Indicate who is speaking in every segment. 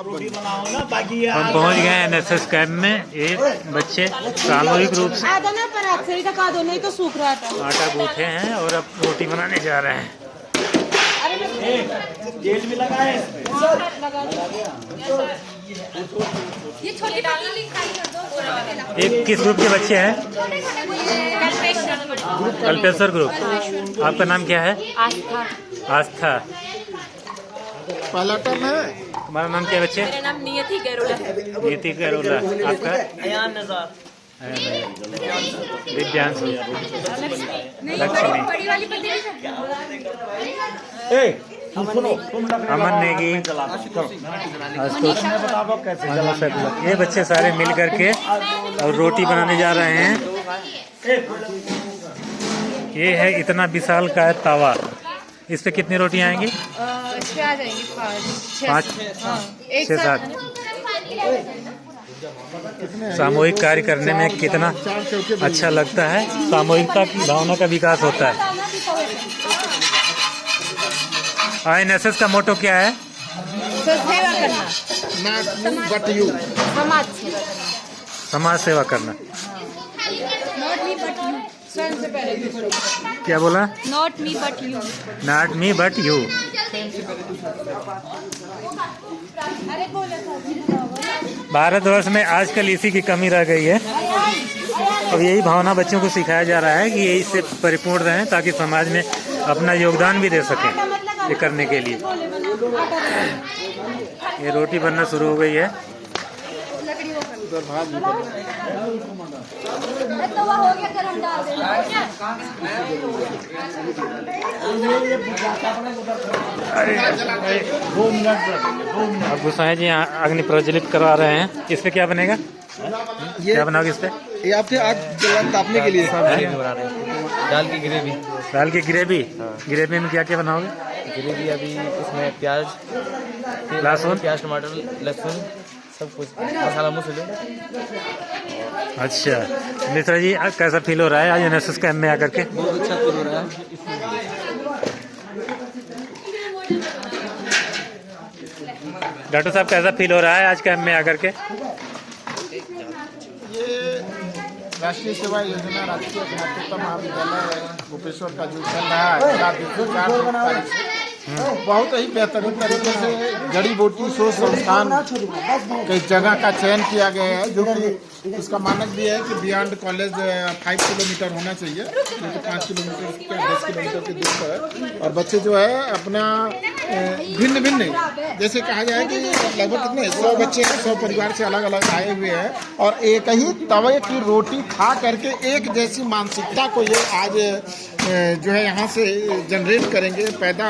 Speaker 1: हम पहुंच गए एनएसएस कैंप में। ये बच्चे सामूहिक रूप से आटा गूंथे हैं और अब रोटी बनाने जा रहे हैं।
Speaker 2: जेल भी लगा है
Speaker 3: ये छोटी
Speaker 1: एक किस ग्रुप के बच्चे हैं? कल्पेश्वर ग्रुप। आपका नाम क्या है?
Speaker 3: आस्था।
Speaker 1: आस्था।
Speaker 4: पहला टर्म है।
Speaker 1: तुम्हारा नाम क्या है बच्चे?
Speaker 3: मेरा नाम नियति गैरोला है।
Speaker 1: नियति गैरोला। आपका?
Speaker 2: अयान नज़ार।
Speaker 1: दिव्यांशु। लक्ष्मी। अमन नेगी। आशुतोष। ये बच्चे सारे मिल करके और रोटी बनाने जा रहे हैं। ये है इतना विशाल का तवा। इस पे कितनी रोटियां आएंगी?
Speaker 3: इस पे आ जाएंगी
Speaker 1: 5 6 7। सामूहिक कार्य करने में कितना अच्छा लगता है। सामूहिकता की भावना का विकास होता है। एनएसएस का मोटो क्या है?
Speaker 3: सेवा करना,
Speaker 1: समाज सेवा करना।
Speaker 3: Not me but you. स्वयं से पहले
Speaker 1: क्या बोला?
Speaker 3: Not me but you.
Speaker 1: Not me but you. Bharatvarsh में आजकल इसी की कमी रह गई है। अब यही भावना बच्चों को सिखाया जा रहा है कि ये इससे परिपूर्ण रहें ताकि समाज में अपना योगदान भी दे सकें। ये करने के लिए ये रोटी बनना शुरू हो गई है। अब गुसाई जी अग्नि प्रज्वलित करवा रहे हैं। इस पे क्या बनेगा? क्या बनाओगे इस पे?
Speaker 4: ये आपसे आग तापने के लिए
Speaker 5: दाल की ग्रेवी।
Speaker 1: दाल की ग्रेवी। ग्रेवी में क्या क्या बनाओगे?
Speaker 5: ग्रेवी अभी इसमें प्याज,
Speaker 1: लहसुन,
Speaker 5: प्याज, टमाटर, लहसुन, सब कुछ मसाला मसाले।
Speaker 1: अच्छा मिश्रा जी, कैसा फील हो रहा है आज एनएसएस कैंप में आकर के?
Speaker 5: बहुत अच्छा फील हो रहा है।
Speaker 1: डॉक्टर साहब, कैसा फील हो रहा है आज कैंप में आकर के?
Speaker 4: ये राष्ट्रीय सेवा योजना राजकीय स्नातकोत्तर महाविद्यालय भूपेश्वर का जो चल रहा है बहुत ही बेहतरीन तरीके से जड़ी बूटी शोध संस्थान कई जगह का चयन किया गया है, जो कि इसका मानक भी है कि बियॉन्ड कॉलेज 5 किलोमीटर होना चाहिए, जो कि 5 किलोमीटर के 10 किलोमीटर की दूरी पर है। और बच्चे जो है अपना भिन्न भिन्न, जैसे कहा जाए कि लगभग कितने 100 बच्चे हैं, 100 परिवार से अलग अलग आए हुए हैं और एक ही तवे की रोटी खा करके एक जैसी मानसिकता को ये आज जो है यहाँ से जनरेट करेंगे, पैदा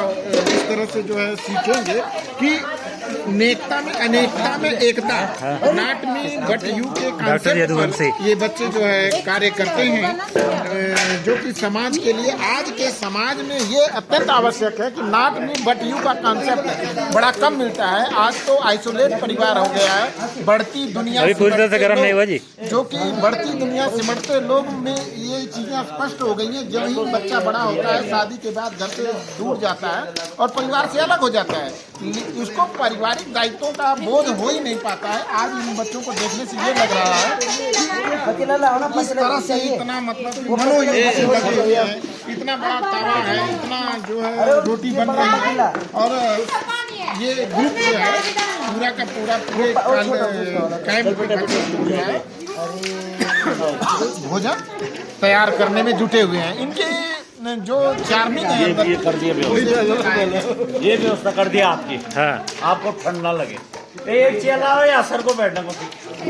Speaker 4: इस तरह से जो है सीखेंगे कि नेकता में अनेकता में एकता, नॉट मी बट यू के कांसेप्ट पर ये बच्चे जो है कार्य करते हैं, जो कि समाज के लिए आज के समाज में ये अत्यंत आवश्यक है कि नॉट मी बट यू का कांसेप्ट बड़ा कम मिलता है। आज तो आइसोलेट परिवार हो गया है, बढ़ती दुनिया जो कि बढ़ती दुनिया सिमटते लोग में ये चीजें स्पष्ट हो गई हैं। जब ही बच्चा बड़ा होता है, शादी के बाद घर से दूर जाता है और परिवार से अलग हो जाता है, उसको पारिवारिक दायित्वों का बोध हो ही नहीं पाता है। आज इन बच्चों को देखने से ये लग रहा है कि इस तरह से इतना मतलब इतना बड़ा तावा है, इतना जो है रोटी बन रही है और ये ग्रुप जो है पूरा का पूरा पूरे कैंप में भोजन तैयार करने में जुटे हुए हैं। इनके जो चार्मिंग है
Speaker 2: ये कर दिया, ये व्यवस्था कर दिया आपकी।
Speaker 1: हाँ,
Speaker 2: आपको ठंड ना लगे। एक चेयर लाओ या सर को बैठना को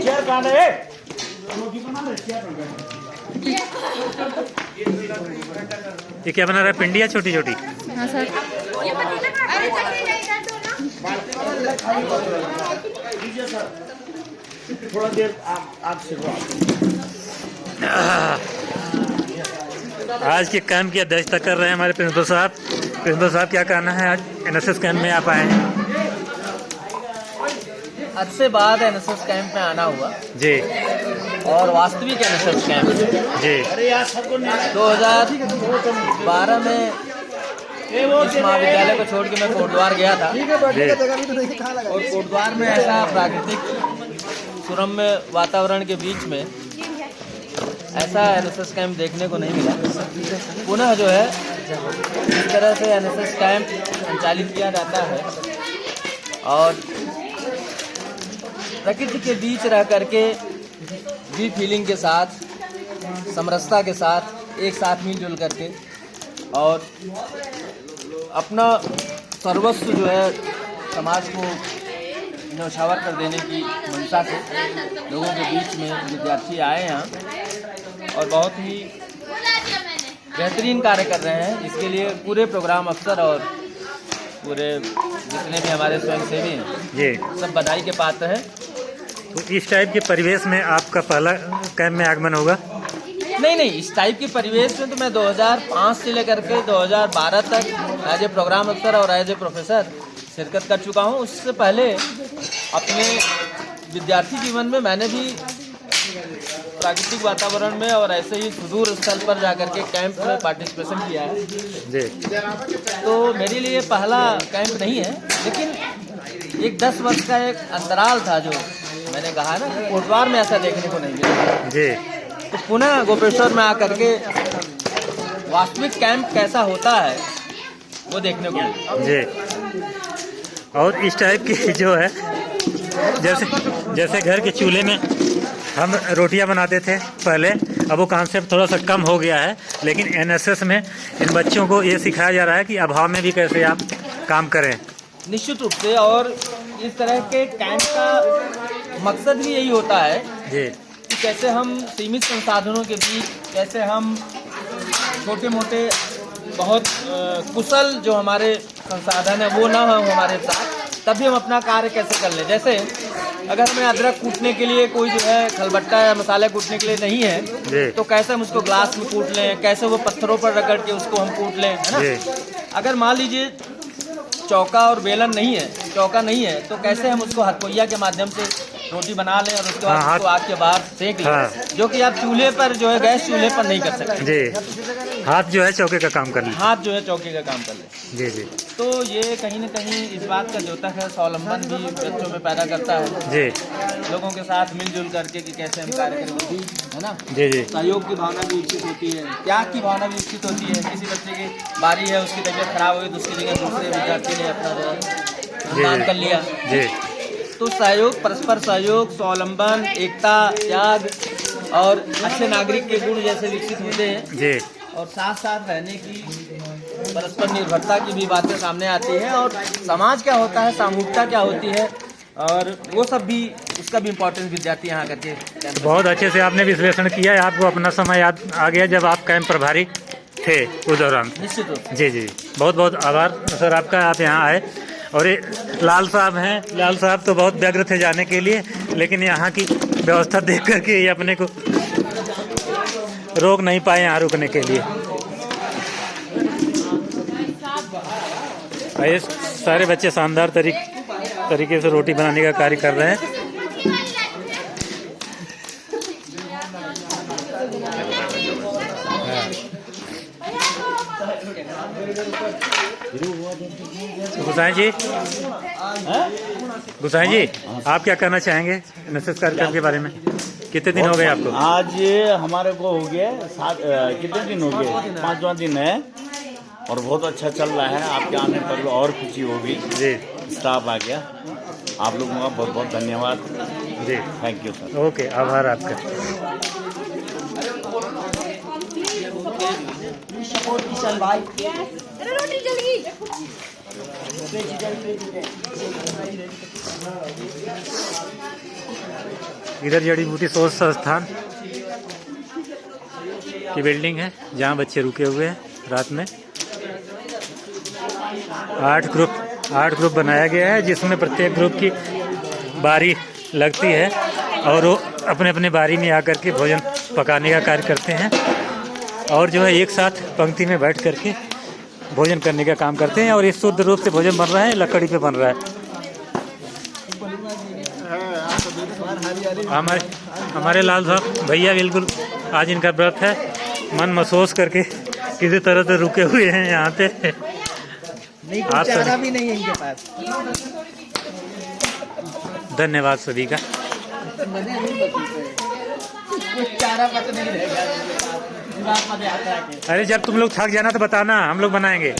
Speaker 2: चेयर कहाँ है?
Speaker 1: ये क्या बना रहा है? पिंडिया छोटी छोटी।
Speaker 3: हाँ सर।
Speaker 2: थोड़ा देर आप सिर्फ
Speaker 1: आज के कैंप की अध्यक्षता कर रहे हैं हमारे प्रिंसिपल साहब। प्रिंसिपल साहब, क्या कहना है आज एनएसएस कैंप में आप आए हैं?
Speaker 5: आज से बाद एनएसएस कैंप में आना हुआ
Speaker 1: जी,
Speaker 5: और वास्तविक एनएसएस कैंप
Speaker 1: जी
Speaker 5: 2012 में इस महाविद्यालय को छोड़ के मैं कोटद्वार गया था और कोटद्वार में ऐसा प्राकृतिक सुरम्य वातावरण के बीच में ऐसा एनएसएस कैंप देखने को नहीं मिला। पुनः जो है इस तरह से एनएसएस कैंप संचालित किया जाता है और प्रकृति के बीच रह करके डी फीलिंग के साथ, समरसता के साथ, एक साथ मिलजुल करके और अपना सर्वस्व जो है समाज को न्यौछावर कर देने की मंशा से लोगों के बीच में विद्यार्थी आए यहाँ और बहुत ही बेहतरीन कार्य कर रहे हैं। इसके लिए पूरे प्रोग्राम अफसर और पूरे जितने भी हमारे स्वयंसेवी हैं
Speaker 1: जी
Speaker 5: सब बधाई के पात्र हैं।
Speaker 1: तो इस टाइप के परिवेश में आपका पहला कैंप में आगमन होगा?
Speaker 5: नहीं, इस टाइप के परिवेश में तो मैं 2005 से लेकर के 2012 तक एज ए प्रोग्राम अफसर और एज ए प्रोफेसर शिरकत कर चुका हूँ। उससे पहले अपने विद्यार्थी जीवन में मैंने भी प्राकृतिक वातावरण में और ऐसे ही सुदूर स्थल पर जाकर के कैंप में पार्टिसिपेशन किया है
Speaker 1: जी।
Speaker 5: तो मेरे लिए पहला कैंप नहीं है, लेकिन एक 10 वर्ष का एक अंतराल था जो मैंने कहा ना कि कोटद्वार में ऐसा देखने को नहीं मिला
Speaker 1: जी।
Speaker 5: तो पुनः गोपेश्वर में आकर के वास्तविक कैंप कैसा होता है वो देखने को मिला
Speaker 1: जी। और इस टाइप की जो है जैसे घर के चूल्हे में हम रोटियां बनाते थे पहले, अब वो कॉन्सेप्ट थोड़ा सा कम हो गया है, लेकिन एनएसएस में इन बच्चों को ये सिखाया जा रहा है कि अभाव में भी कैसे आप काम करें।
Speaker 5: निश्चित रूप से। और इस तरह के कैंप का मकसद भी यही होता है
Speaker 1: जी
Speaker 5: कि कैसे हम सीमित संसाधनों के बीच कैसे हम छोटे मोटे बहुत कुशल जो हमारे संसाधन है वो ना हो हमारे साथ, तभी हम अपना कार्य कैसे कर लें। जैसे अगर हमें अदरक कूटने के लिए कोई जो है खलबट्टा या मसाले कूटने के लिए नहीं है तो कैसे हम उसको ग्लास में कूट लें, कैसे वो पत्थरों पर रगड़ के उसको हम कूट लें, है ना। अगर मान लीजिए चौका और बेलन नहीं है, चौका नहीं है, तो कैसे हम उसको हथकइया के माध्यम से रोटी बना लें और उसके बाद उसको आग के बाहर सेक लें, जो कि आप चूल्हे पर जो है गैस चूल्हे पर नहीं कर सकते
Speaker 1: जी। हाथ जो है चौके का काम कर ले,
Speaker 5: हाथ जो है चौके का काम कर ले।
Speaker 1: जी जी।
Speaker 5: तो ये कहीं न कहीं इस बात का द्योतक है, स्वावलंबन भी बच्चों में पैदा करता है
Speaker 1: जी।
Speaker 5: लोगों के साथ मिलजुल करके कि कैसे हम कार्य करेंगे, है ना।
Speaker 1: जी जी।
Speaker 5: सहयोग की भावना भी विकसित होती है, त्याग की भावना भी विकसित होती है। किसी बच्चे की बारी है, उसकी तबीयत खराब हुई तो उसकी जगह दूसरे विद्यार्थी ने अपना जो है सम्मान कर लिया
Speaker 1: जी।
Speaker 5: तो सहयोग, परस्पर सहयोग, स्वावलंबन, एकता, त्याग और अच्छे नागरिक के गुण जैसे विकसित होते हैं
Speaker 1: जी।
Speaker 5: और साथ साथ रहने की परस्पर निर्भरता की भी बातें सामने आती हैं और समाज क्या होता है, सामूहिकता क्या होती है और वो सब भी उसका भी इम्पोर्टेंस विद्यार्थी यहाँ करके।
Speaker 1: बहुत अच्छे से आपने विश्लेषण किया है, आपको अपना समय याद आ गया जब आप कैंप प्रभारी थे उस दौरान।
Speaker 5: निश्चित रूप
Speaker 1: जी जी। बहुत बहुत आभार सर आपका, आप यहाँ आए। और ये लाल साहब हैं, लाल साहब तो बहुत व्यग्र थे जाने के लिए, लेकिन यहाँ की व्यवस्था देख करके ये अपने को रोक नहीं पाए यहाँ रुकने के लिए। ये सारे बच्चे शानदार तरीके से रोटी बनाने का कार्य कर रहे हैं। गुसाई जी आप क्या कहना चाहेंगे एनएसएस कार्यक्रम के बारे में? कितने दिन हो गए आपको?
Speaker 2: आज ये हमारे को हो गए कितने दिन हो गए? 5वां दिन है और बहुत अच्छा चल रहा है। आपके आने पर और खुशी होगी
Speaker 1: जी।
Speaker 2: स्टाफ आ गया, आप लोगों का बहुत बहुत धन्यवाद
Speaker 1: जी।
Speaker 2: Thank you sir.
Speaker 1: ओके, आभार आपका।
Speaker 3: रोटी जल गई।
Speaker 1: इधर जड़ी बूटी शोध संस्थान की बिल्डिंग है जहाँ बच्चे रुके हुए हैं रात में। 8 ग्रुप बनाया गया है जिसमें प्रत्येक ग्रुप की बारी लगती है और वो अपने अपने बारी में आकर के भोजन पकाने का कार्य करते हैं और जो है एक साथ पंक्ति में बैठ करके भोजन करने का काम करते हैं। और ये शुद्ध रूप से भोजन बन रहा है, लकड़ी पे बन रहा है। हमारे लाल साहब भैया बिल्कुल आज इनका व्रत है, मन महसूस करके किसी तरह से रुके हुए हैं यहाँ पे।
Speaker 5: नहीं
Speaker 1: आप
Speaker 5: कुछ चारा
Speaker 1: सभी
Speaker 5: भी नहीं है इनके पास।
Speaker 1: धन्यवाद सभी का।
Speaker 5: कुछ चारा पता नहीं रहेगा इनके पास। मजा आता है।
Speaker 1: अरे जब तुम लोग थक जाना तो बताना, हम लोग बनाएंगे।